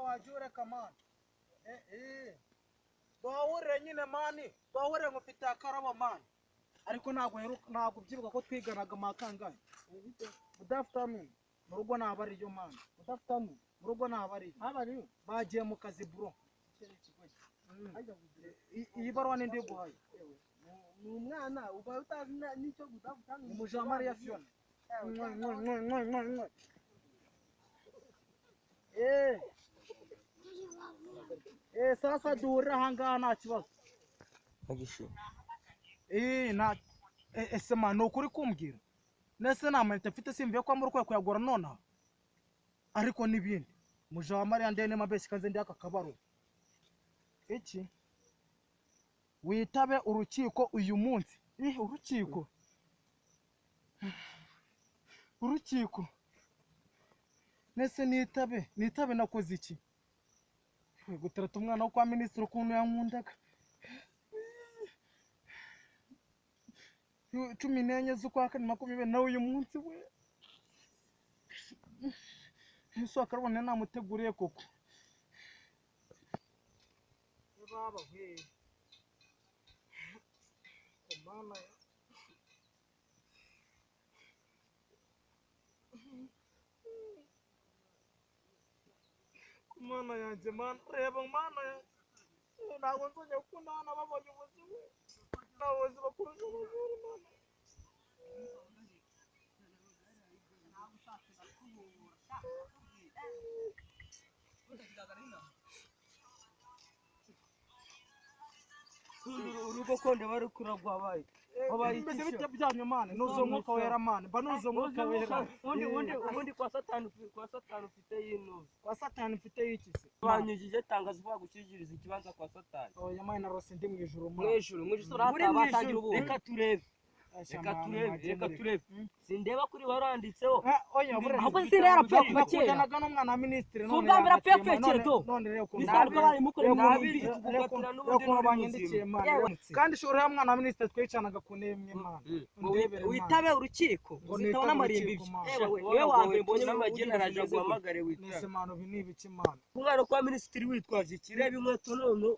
wajure kamani twahure nyine mani twahure ngo mfite akarabo mani ariko ntabwo byibuka ko twiganaga makangahe good afternoon mu rugo nabariyo mani good afternoon mu rugo nabariyo bagiye mu kazi bro iyi baruwa nindi guhaye ni umwana uba utazi n'icyo good afternoon umujama ya Fiona sasa duhurira ahangaha nta kibazo ese ma ni ukuri kumbwira nese nta mayinite mfite simvuye ko muri kuyagura nonaha ariko n'ibindi muja wa Mariya ndende mabesi kanze ndi aka kabaro iki witabe urukiko uyu munsi urukiko nese nitabe nakoze iki gutereta umwana wo kwa minisitiri ukuntu yankundaga 14 z'ukwa kane 20 nawe uyu munsi we Yesu akarubona namuteguriye koko baba we komana mana yanjye mana reba mana ntabwo nzongera gukundana babonye ubuzima n'abayobozi bakuruje ubuzima mana urugo konde bari kuragwa abaye mbese bite byanyu mana nuzo mwuka wera mana banuzo mwuka wera ubundi kwa satani ufite yino kwa satani mfite y'iki se banyujije tangazo kwa gushyigiriza ikibanza kwa satani oya mana narose ndi mwijuru batangira ubu reka turebe sindeba kuri waranditseho ahubwo sirera pfa kujyanaga n'umwana wa ministre none sugambira pfekere to none rero ko ntabwo bari mukore nabiri kugufatira n'ubundi banyandikiye mana kandi shora ya mwana wa ministre twicanaga ku nemye mana witabe urukiko uzitabona amarimbi wewe wambe mbonye n'amagena araje guhamagare witabe nese mana ubi nibiki mana umwana kwa ministre witwaje ikirebe inkweto none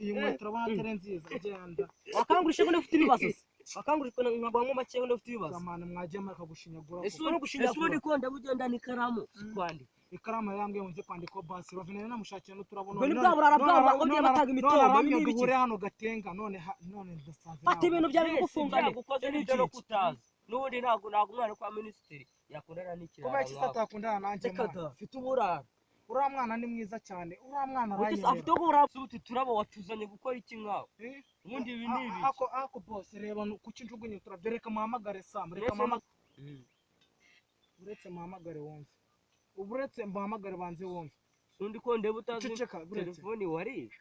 iyi nkweto urabona atari nziza genda wakangurishe ko ufite ibibazo wakangurishe nkabamo make ngo ufite ibibazo zamana mwagiye marika gushinyagura ese ubundi konda bugenda n'ikaramu kwandika ikaramu yambwiye unze kwandika basi rovine namushakiye n'uturabona none bwa burarabwa ngo bya bataga imitombo n'ibiki hano gatenga none ndasanze fata ibintu bya bigufungana gukoze n'ibyo no kutaza n'ubundi ntabwo umwana kwa ministeri yakundana n'ikirara kuba kisata yakundana nanjye mfite uburara uriya mwana ni mwiza cyane uriya mwana aranyemera afite uburara uti turabo watuzanye gukora iki ngaho ubundi ibi nibi ako boss reba kuki njugunye turabyereka muhamagare Sam reka mama uretse muhamagare wonze uburetse muhamagare banze wonze undi ko ndebe utazi telefoni wari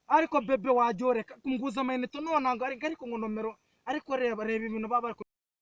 ariko bebe wajyoreka kunguza amayinite none ariko ngo nomero ariko reba ibintu baba